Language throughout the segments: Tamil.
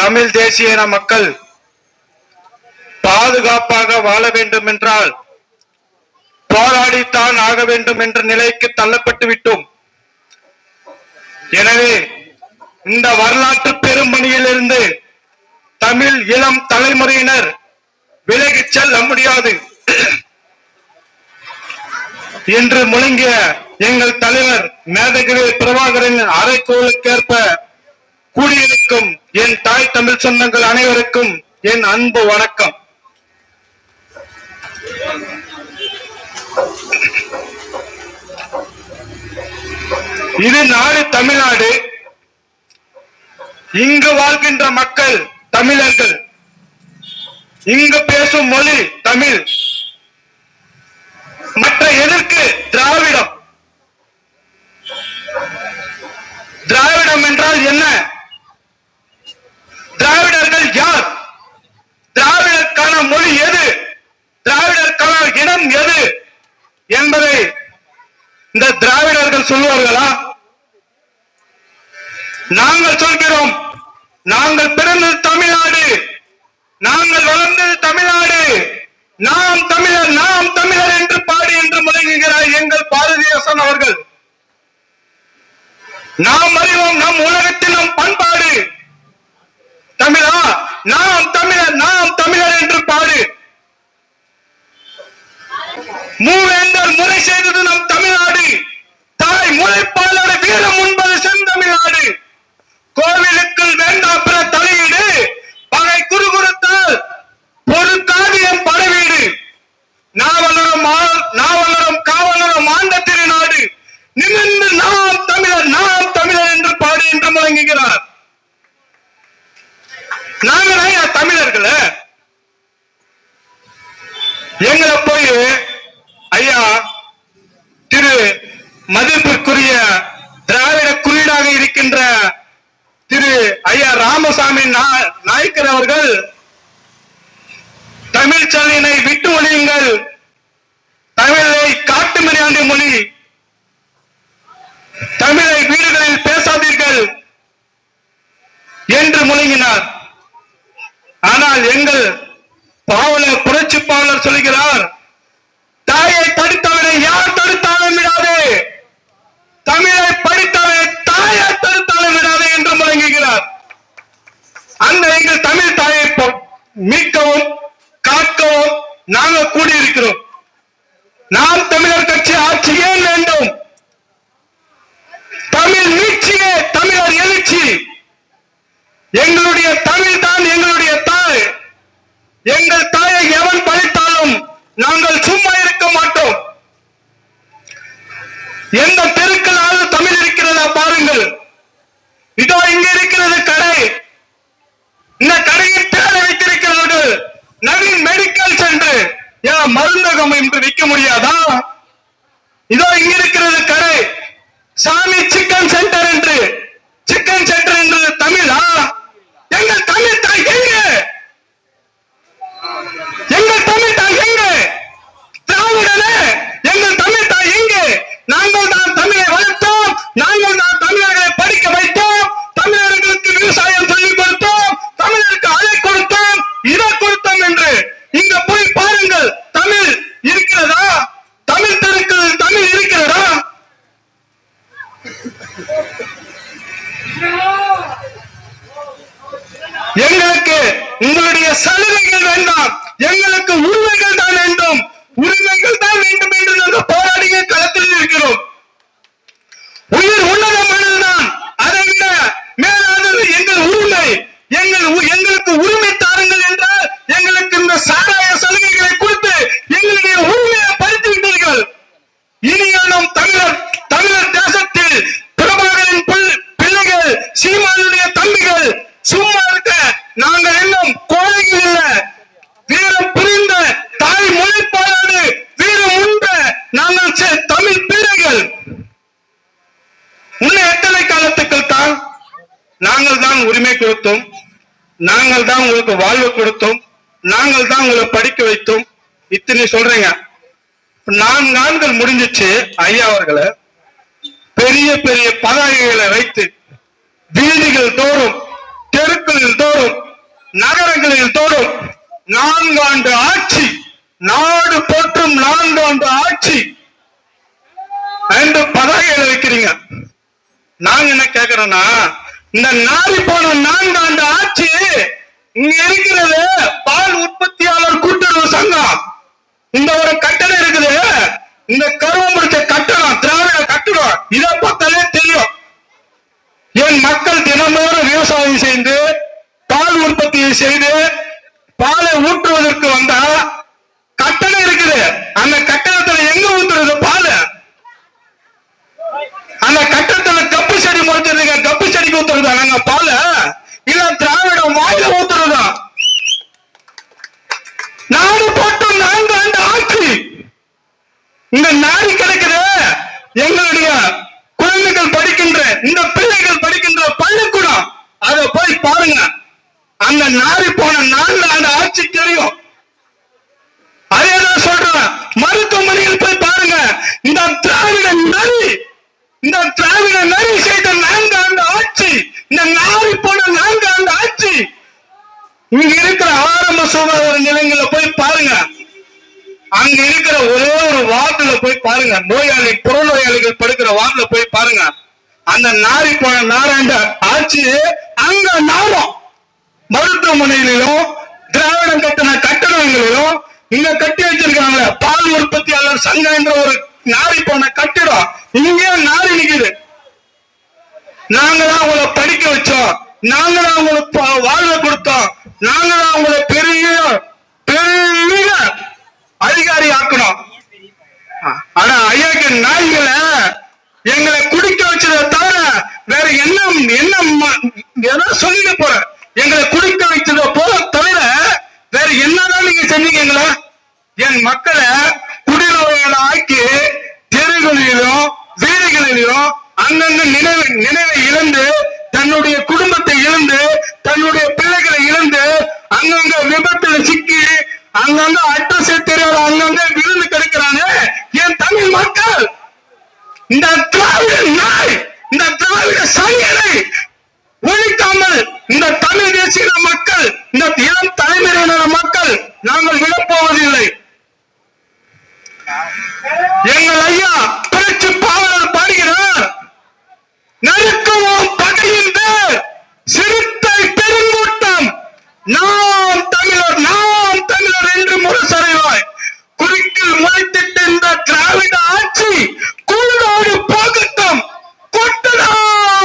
தமிழ் தேசிய இன மக்கள் பாதுகாப்பாக வாழ வேண்டும் என்றால் போராடித்தான் ஆக வேண்டும் என்ற நிலைக்கு தள்ளப்பட்டு விட்டோம். எனவே இந்த வரலாற்று பெரும்பணியில் இருந்து தமிழ் இளம் தலைமுறையினர் விலகிச் செல்ல முடியாது என்று முழங்கிய எங்கள் தலைவர் மேதகவி பிரபாகரன் அறைகூவலுக்கேற்ப கூடியிருக்கும் என் தாய் தமிழ் சொந்தங்கள் அனைவருக்கும் என் அன்பு வணக்கம். இது நாடு தமிழ்நாடு. இங்கு வாழ்கின்ற மக்கள் தமிழர்கள். இங்கு பேசும் மொழி தமிழ். மற்ற எதற்கு திராவிடம்? திராவிடம் என்றால் என்ன? திராவிடர்கள் யார்? திராவிடருக்கான மொழி எது? திராவிடருக்கான இனம் எது என்பதை இந்த திராவிடர்கள் சொல்வார்களா? நாங்கள் சொல்கிறோம். நாங்கள் பிறந்தது தமிழ்நாடு, நாங்கள் வளர்ந்தது தமிழ்நாடு, நாம் தமிழர், நாம் தமிழர் என்று பாடி என்று முழங்குகிறார் எங்கள் பாரதிதாசன் அவர்கள். நாம் அறிவோம் நம் உலகத்தில் நம் பண்பாடு தமிழா, நாம் தமிழர், நாம் தமிழர் என்று பாடு. மூவேந்தர் முறை செய்தது நம் தமிழ்நாடு. தாய் முளைப்பாளோட வீரம் உண்பது செந்தமிழ்நாடு. கோவிலுக்குள் வேண்டாம் பிற தலையீடு, பகை குறுகுறுத்தால் பொறுக்காது என் படவீடு. நாவலரும் காவலரும் ஆண்ட திருநாடு. நிமிர்ந்து நாம் தமிழர், நாம் தமிழர் என்று பாடு என்று முழங்குகிறார். நாங்கள் தமிழர்கள எங்களை போய் ஐயா திரு மதிப்பிற்குரிய திராவிட குறியீடாக இருக்கின்ற திரு ஐயா ராமசாமி நாயக்கர் அவர்கள் தமிழ் சொல்லினை விட்டு ஒழியுங்கள், தமிழை காட்டு மிராண்டி மொழி, தமிழை வீடுகளில் பேசாதீர்கள் என்று முழங்கினார். ஆனால் எங்கள் பாவலர் புரட்சி பாவலர் சொல்கிறார், தாயை தடுத்தவனை யார் தடுத்தாலும் விடாதே, தமிழை படித்தவனை தாயை தடுத்தாலும் விடாதே என்று முழங்குகிறார். அந்த எங்கள் தமிழ் தாயை மீட்கவும் காக்கவும் நாங்கள் கூடியிருக்கிறோம். நாம் தமிழர் கட்சி ஆட்சி ஏன் வேண்டும்? தமிழ் மீட்சியே தமிழர் எழுச்சி. எங்களுடைய தமிழ் தான் எங்களுடைய தாய். எங்கள் தாயை எவன் பழித்தாலும் நாங்கள் சும்மா இருக்க மாட்டோம். எந்த தெருக்களாவது தமிழ் இருக்கிறதா பாருங்கள். இதோ இங்க இருக்கிறது கடை. இந்த கடையின் பேரை வைத்திருக்கிறார்கள் நவீன் மெடிக்கல் சென்டர். மருந்தகம் என்று வைக்க முடியாதா? இதோ இங்க இருக்கிறது கடை சாமி சிக்கன் சென்டர் என்று. சிக்கன் சென்டர் என்று தமிழா? எங்கள் தமிழ் தாய் எங்க? எங்கள் தமிழ் தாய் எங்க? திராவிடனே எங்கள் தமிழ் தாய் எங்கே? நாங்கள் தான் தமிழை வளர்த்தோம், நாங்கள் தான் தமிழர்களை படிக்க வைத்தோம், தமிழர்களுக்கு விவசாயம் சொல்லிக் கொடுத்தோம், தமிழருக்கு அதை கொடுத்தோம், இதை கொடுத்தோம் என்று இங்க போய் பாருங்கள். தமிழ் இருக்கிறதா? தமிழ் தெருக்கள் தமிழ் இருக்கிறதா? எங்களுக்கு உங்களுடைய சலுகைகள் வேண்டாம், எங்களுக்கு உரிமைகள் தான் வேண்டும், உரிமைகள் தான் வேண்டும் என்று நாங்கள் போராடிய களத்தில் இருக்கிறோம். உயிர் உன்னதமானதுதான், அதை விட மேலானது எங்கள் உரிமை. எங்களுக்கு உரிமை தாருங்கள் என்றால் எங்களுக்கு இந்த சாராய சலுகைகளை கொடுத்து எங்களுடைய உரிமையை பறித்து விட்டீர்கள். இனிய நம் தமிழர் தேசத்தில் பிரபாகரின் பிள்ளைகள், சீமானுடைய தம்பிகள் சும்மா இருக்க நாங்கள் இன்னும் கோழைகள் இல்ல. வீரம் புரிந்த தாய் மொழிப்பாளோடு வீரம் உண்ட நாங்கள் தமிழ் பிள்ளைகள். உன்னை எத்தனை காலத்துக்கள் தான் நாங்கள் தான் உரிமை கொடுத்தோம், நாங்கள் தான் உங்களுக்கு வாழ்வு கொடுத்தோம், நாங்கள் தான் உங்களை படிக்க வைத்தோம். இத்தனை சொல்றீங்க. 4 ஆண்டுகள் முடிஞ்சிச்சு. ஐயா அவர்களை பெரிய பெரிய பதாகைகளை வைத்து வீடுகள் தோறும் தெருக்களில் தோறும் நகரங்களில் தோறும் 4 ஆண்டு ஆட்சி, நாடு போற்றும் 4 ஆண்டு ஆட்சி என்று பதாகைகள் வைக்கிறீங்க. நாங்க என்ன கேக்குறோம்னா, இந்த நாரி போன 4 ஆண்டு ஆட்சி இங்க இருக்கிறது பால் உற்பத்தியாளர் கூட்டுறவு சங்கம். இந்த ஒரு கட்டணம் இருக்குது, இந்த கருவம் முடிச்ச கட்டணம், திராவிட கட்டணம். இதை பார்த்தாலே தெரியும். என் மக்கள் தினந்தோறும் விவசாயம் செய்து பால் உற்பத்தியை செய்து பாலை ஊற்றுவதற்கு வந்தா கட்டணம் இருக்குது. அந்த கட்டணத்துல எங்க ஊத்துறது பால்? அந்த கட்டணத்துல கப்பு செடி முளைச்சிருக்க கப்பு செடிக்கு ஊத்துறதா நாங்க பால? இல்ல திராவிடம் வாயில ஊத்துறதா? நாடு போட்டு 4 ஆண்டு ஆட்சி இந்த நாடி கிடக்குது. எங்களுடைய குழந்தைகள் படிக்கின்ற, இந்த பிள்ளைகள் படிக்கின்ற பள்ளிக்கூடம், அதை போய் பாருங்க. அந்த நாடி போன 4 ஆண்டு ஆட்சி தெரியும். அதேதான் சொல்றேன், மருத்துவமனையில் போய் பாருங்க. இந்த திராவிட நரி, இந்த திராவிட நரி செய்த 4 ஆண்டு ஆட்சி, இந்த நாடி போன 4 ஆண்டு ஆட்சி. இங்க இருக்கிற ஆரம்ப சுகாதார நிலையங்களை போய் பாருங்க. அங்க இருக்கிற ஒரே ஒரு வார்டுல போய் பாருங்க. நோயாளி, புறநோயாளிகள் படுக்கிற வார்டுல போய் பாருங்க. அந்த நாரி போன 4 ஆண்டு ஆட்சி அங்க நாடும். மருத்துவமனைகளிலும் திராவிடம் கட்டின கட்டடங்களிலும் இங்க கட்டி வச்சிருக்காங்க பால் உற்பத்தியாளர் சங்கம் என்ற ஒரு நாரி போன கட்டிடம். இங்கே நாரி நிக்குது. நாங்க தான் உங்களை படிக்க வச்சோம், நாங்க தான் உங்களுக்கு வாழ்வை கொடுத்தோம், நாங்க தான் உங்களை பெரிய பெரிய அதிகாரி ஆக்கணும். ஆனா ஐயாக்கு நாய்களை எங்களை குடிக்க வச்சதை தவிர வேற என்ன சொல்லிட்டு போற? எங்களை குடிக்க வச்சதை போல தவிர வேற என்னதான் நீங்க செஞ்சீங்களா? என் மக்களை குடிநோயாள ஆக்கி தெருகளிலும் வீடுகளிலும் அங்கங்க நினைவை இழந்து, தன்னுடைய குடும்பத்தை இழந்து, தன்னுடைய பிள்ளைகளை இழந்து, அங்கங்க விபத்துல சிக்கி, அங்கங்க அட்ரஸ் தெரியாத அங்கங்க விழுந்து கிடக்கிறாங்க என் தமிழ் மக்கள். இந்த திராவிட நாய், இந்த திராவிட சங்கிகளை ஒழிக்காமல் இந்த தமிழ் தேசிய மக்கள், இந்த இளம் தலைமுறையினர் மக்கள் நாங்கள் விடப்போவதில்லை. எங்கள் ஐயா புரட்சி பாவலர் பாடுகிறார், நறுக்குவோம் பகையின் பேர் சிறுத்தை பெருங்கூட்டம், நாம் தமிழர், நாம் தமிழர் என்று முரசறைவாய். குறுக்கில் முளைத்திட்ட இந்த திராவிட ஆட்சி குழுவோடு போகட்டும், கொட்டடா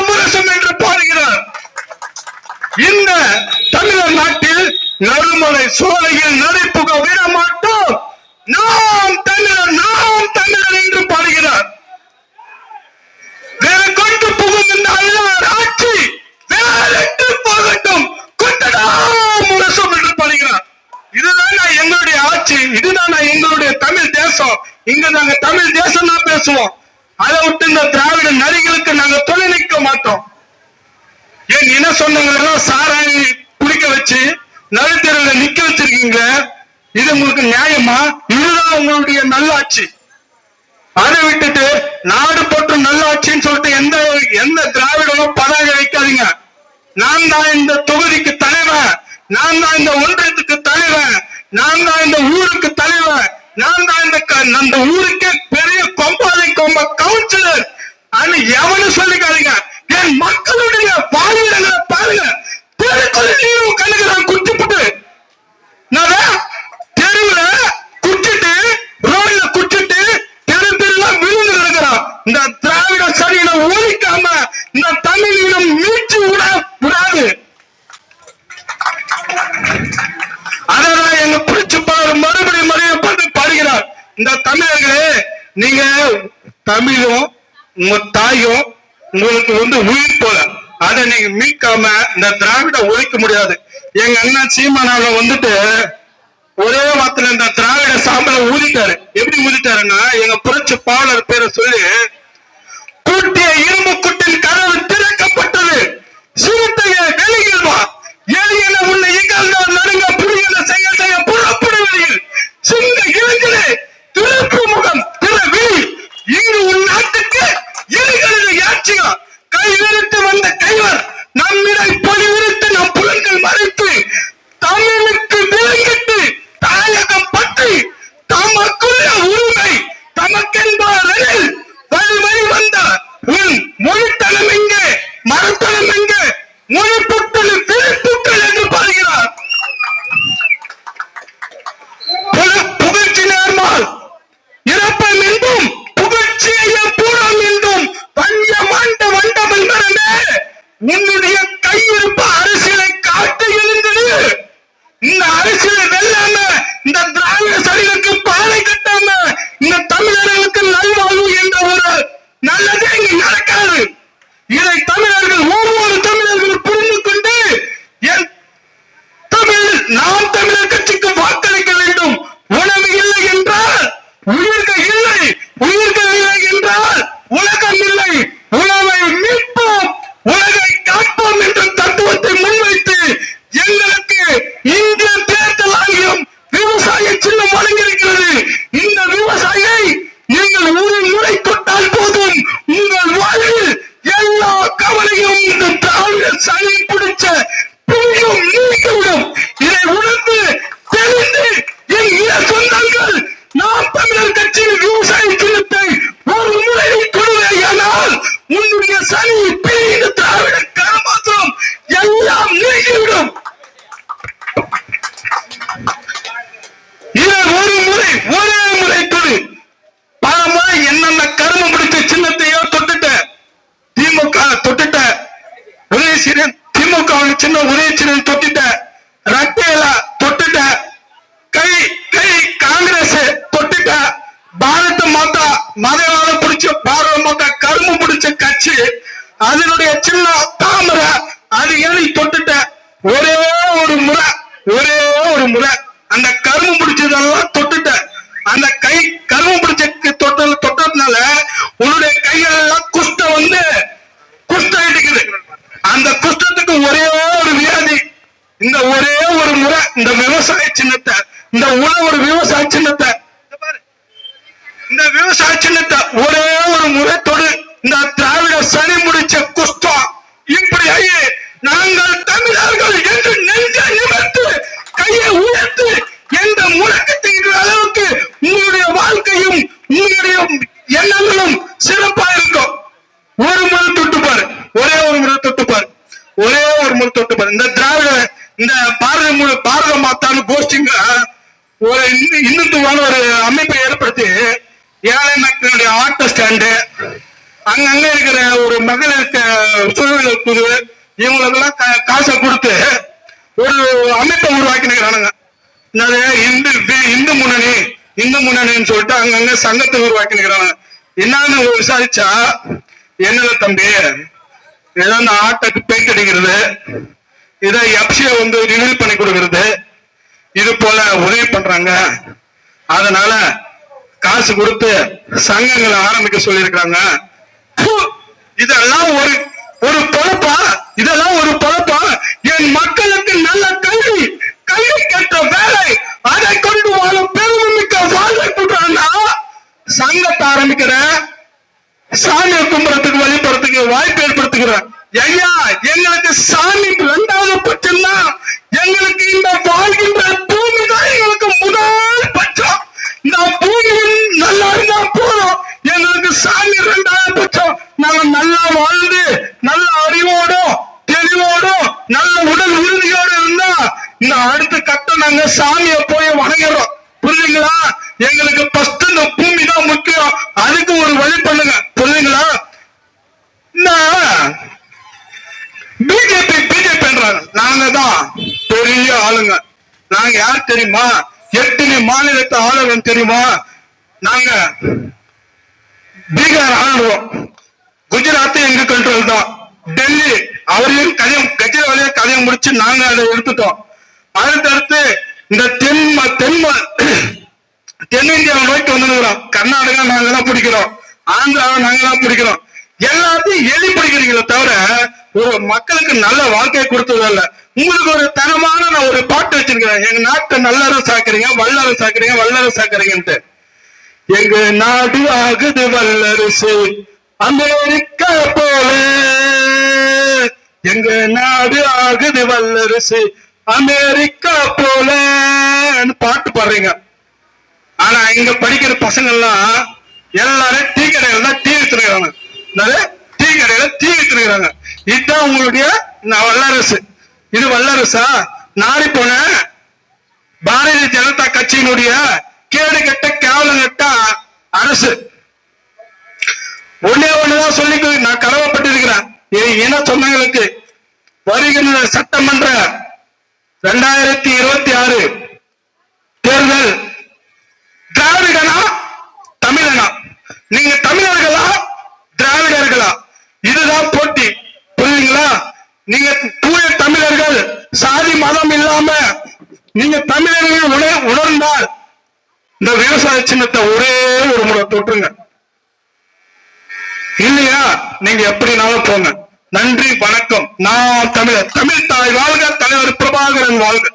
முரசம் என்று பாடுகிறார். இந்த தமிழர் நாட்டில் நறுமலை சோலையில் நடைபுக விட மாட்டோம், நாம் தமிழர், நாம் தமிழர் என்று பாடுகிறார். வேற கொண்டு புகும் இந்த அல்லார் ஆட்சி வேறெட்டு போகட்டும், கொட்டடா முரசம் என்று பாடுகிறார். இதுதான் எங்களுடைய ஆட்சி, இதுதான் எங்களுடைய தமிழ் தேசம். இங்க நாங்க தமிழ் தேசம் தான் பேசுவோம். அதை விட்டு இந்த திராவிட நரிகளுக்கு நாங்க துணை நிற்க மாட்டோம். என் இன சொந்தங்களெல்லாம் சாராயி குடிக்க வச்சு நடுத்தெருவில் நிக்க வச்சிருக்கீங்க. இது உங்களுக்கு நியாயமா? இதுதான் உங்களுடைய நல்லாட்சி. அதை விட்டுட்டு நாடு போட்டு நல்லாட்சின்னு சொல்லிட்டு எந்த திராவிடமும் பதாகை வைக்காதீங்க. நான் தான் இந்த தொகுதிக்கு தலைவன், நான் தான் இந்த ஒன்றியத்துக்கு தலைவன், நான் தான் இந்த ஊருக்கு தலைவன், நான் தான் இந்த ஊருக்கே பெரிய கொம்பாதை கவுன்சிலர் எவனும் சொல்லிக்காதீங்க. என் மக்களுடைய வாழ்விடங்களை பாருங்க. தெருக்குள்ள கண்ணுக்கு குட்டிப்பட்டு தெருவுல குச்சிட்டு, ரோட்ல குச்சிட்டு, தெரு தெருலாம் விழுந்து இருக்கிறோம். இந்த திராவிட சனியினை ஒழிக்காம இந்த தமிழ் இனம் மீட்சி விடாது. அதான் எங்க பிடிச்சு மறுபடியும் பாடுகிறார். இந்த தமிழர்களே, நீங்க தமிழும் உங்க தாயும் உங்களுக்கு உயிர் போல, அதை நீங்க மீட்காம இந்த திராவிட ஒழிக்க முடியாது. எங்க அண்ணன் சீமானால வந்துட்டு ஒரே வார்த்தையில இந்த திராவிட சாம்பலை ஊதிட்டாரு. எப்படி ஊதிட்டாருன்னா, எங்க புரட்சி பாவலர் பேரை சொல்லி, கூட்டிய இரும்பு குட்டின் கதவு திறக்கப்பட்டது, சிறுத்தைய வெளியில் வா, எளியன உன்னை இகழ்ந்தால் நடுங்க, புரியல செய்ய புறப்படுவதில் சிங்க இளைஞரே திருப்பு முகம் திறவிழி, இங்கு உன் நாட்டுக்கு எலிகளின் யாட்சியம் கை விரித்து வந்த கைவர் நம்மிடை பொலி விரித்து தமிழர் கட்சிக்கு வாக்களிக்க வேண்டும். உணவு இல்லை என்றால் உயிர்கள் இல்லை, உயிர்கள் இல்லை என்றால் உலகம் இல்லை. உணவை மீட்போம், உலகை காப்போம் என்ற தத்துவத்தை முன்வைத்து எங்களுக்கு இந்திய தேர்தல் ஆணையம் விவசாய சின்னம் வழங்கியிருக்கிறது. இந்த விவசாயியை நீங்கள் ஒரு முறை தொட்டால் போதும், உங்கள் வாழ்வில் எல்லா கவலையும் இந்த திராவிட சனி பிடிச்ச பிரியும் நீக்கிவிடும். இதை உணர்ந்து தெரிந்து என் இன சொந்தங்கள், நாம் தமிழர் கட்சியின் விவசாய சின்னத்தை ஒரு முறை கொடுவையானால் உன்னுடைய சனி பிரிந்த திராவிட கரமாத்திரம் எல்லாம் நீக்கிவிடும். இதை ஒரு முறை, ஒரே முறை கொடு. பல முறை என்னென்ன கருமம் பிடிச்ச சின்னத்தையோ தொட்டுட்ட, திமுக தொட்டுட்ட, உதயசீரன் திமுக சின்ன உதயசீரன் தொட்டுட்ட, ரட்டேல தொட்டுட்ட, கை கை காங்கிரஸ் தொட்டுட்ட, பாரத மாதா மதவாத பிடிச்ச பாரத மாதா கருமம் பிடிச்ச கட்சி, அதனுடைய சின்ன தாமரை, அது ஏழை தொட்டுட்ட. ஒரே ஒரு முறை, ஒரே ஒரு முறை அந்த கருமம் பிடிச்சதெல்லாம் தொட்டுட்ட. அந்த கை கருமம் பிடிச்ச தொட்டதுனால உன்னுடைய கையெல்லாம் குஷ்டம் வந்து குஷ்டம் இருக்குது. அந்த குஷ்டத்துக்கு ஒரே ஒரு வியாதி. இந்த ஒரே ஒரு முறை இந்த விவசாய சின்னத்தை, இந்த ஒரு விவசாய சின்னத்தை, இந்த விவசாய சின்னத்தை ஒரே ஒரு முறை தொடு. இந்த திராவிட சனி முடிச்ச குஷ்டம் இப்படி நாங்கள் தமிழர்கள் என்று நெஞ்ச நிமிர்த்து கையை உயர்த்து என்ற முழக்கத்தின் அளவுக்கு உங்களுடைய வாழ்க்கையும் உங்களுடைய எண்ணங்களும் சிறப்பா இருக்கும். ஒரு முறை தொட்டுப்பாரு, ஒரே ஒரு முறை தொட்டுப்பாரு, ஒரே ஒரு முறை தொட்டுப்பாரு. இந்த திராவிட இந்த பாரத மாதான்னு கோஷ்டிங்க ஒரு இந்துத்துவான ஒரு அமைப்பை ஏற்படுத்தி ஏழை மக்களுடைய ஆட்டோ ஸ்டாண்டு, அங்கங்க இருக்கிற ஒரு மகளிருக்கு சுழல் குழு, இவங்களுக்கெல்லாம் காசை கொடுத்து ஒரு அமைப்பை உருவாக்கினுக்கிறானுங்க. இந்து முன்னணி, இந்து முன்னணின்னு சொல்லிட்டு அங்கங்க சங்கத்தை உருவாக்கினுக்கிறாங்க. என்னன்னு விசாரிச்சா, என்னது தம்பி, ஏதோ அந்த ஆட்டோக்கு பெயிண்ட் அடிக்கிறது, இதை எப்சியை வந்து ரிவீல் பண்ணி கொடுக்கறது, இது போல உதவி பண்றாங்க. அதனால காசு கொடுத்து சங்கங்களை ஆரம்பிக்க சொல்லியிருக்காங்க. இதெல்லாம் ஒரு பொழப்பா? இதெல்லாம் ஒரு பொழப்பா? என் மக்களுக்கு நல்ல கல்வி, கல்வி கற்ற வேலை, அதை கொண்டு வாழும் பெருமிக்க வாழ்வை கொடுறாங்கன்னா சங்கத்தை ஆரம்பிக்கிற, சாமியை கும்புறதுக்கு வழிபடுறதுக்கு வாய்ப்பு ஏற்படுத்துகிறேன். ஐயா, எங்களுக்கு சாமி இரண்டாவது பட்சம் தான். எங்களுக்கு இந்த வாழ்கின்ற பூமி தான் எங்களுக்கு முதல் பட்சம். இந்த பூமியும் நல்லா இருந்தா போதும், எங்களுக்கு சாமி இரண்டாவது பட்சம். நாங்க நல்லா வாழ்ந்து நல்ல அறிவோடும் தெளிவோடும் நல்ல உடல் உறுதியோடு இருந்தா இந்த அடுத்த கட்டம் நாங்க சாமியை போய் வணங்குறோம். புரியுதுங்களா? எங்களுக்கு ஃபர்ஸ்ட் இந்த பூமி தான் முக்கியம். அதுக்கு ஒரு வழி பண்ணுங்க. புரியுதுங்களா? பிஜேபின்றாங்க. நாங்க தான் பெரிய ஆளுங்க. நாங்க யார் தெரியுமா? எத்தனை மாநிலத்தை ஆளுநர் தெரியுமா? நாங்க பீகார் ஆளுவோம், குஜராத் எங்க கண்ட்ரோல் தான், டெல்லி அவரையும் கதையும் கஜராவிலையும் கதையை முடிச்சு நாங்க அதை எடுத்துட்டோம். அடுத்தடுத்து இந்த தென்னிந்தியாவை நோக்கி வந்துருக்கிறோம். கர்நாடகா நாங்க தான் பிடிக்கிறோம், ஆந்திராவை நாங்க தான் பிடிக்கிறோம். எல்லாத்தையும் எலி பிடிக்கிறீங்களே தவிர ஒரு மக்களுக்கு நல்ல வாழ்க்கையை கொடுத்ததில்ல. உங்களுக்கு ஒரு தரமான நான் ஒரு பாட்டு வச்சிருக்கிறேன். எங்க நாட்டை நல்லறம் சாக்குறீங்க, வல்லரம் சாக்குறீங்க, வல்லரம் சாக்குறீங்கன்ட்டு. எங்க நாடு ஆகுது வல்லரசு அமெரிக்கா போல, எங்க நாடு ஆகுது வல்லரசு அமெரிக்கா போல பாட்டு பாடுறீங்க. ஆனா இங்க படிக்கிற பசங்க எல்லாம் எல்லாரும் டீ கடையில தான் டீ வித்துருக்காங்க, டீ கடையில டீ வித்துருக்காங்க. இதுதான் உங்களுடைய வல்லரசு. இது வல்லரசா? நாடி போன பாரதிய ஜனதா கட்சியினுடைய கேடு கட்ட கேவலம் கட்ட அரசு. ஒண்ணுதான் சொல்லி நான் கடமைப்பட்டிருக்கிறேன். இன சொந்தங்களுக்கு வருகின்ற சட்டமன்ற 2026 தேர்தல் திராவிடனா தமிழனா? நீங்க தமிழர்களா திராவிடர்களா? இதுதான் போட்டி. புரியுதுங்களா? நீங்க தூய தமிழர்கள், சாதி மதம் இல்லாம நீங்க தமிழர்கள் உணர்ந்தால் இந்த விவசாய சின்னத்தை ஒரே ஒரு முறை தொட்டுருங்க. இல்லையா நீங்க எப்படினாலும் போங்க. நன்றி, வணக்கம். நான் தமிழர். தமிழ் தாய் வாழ்க, தலைவர் பிரபாகரன் வாழ்க.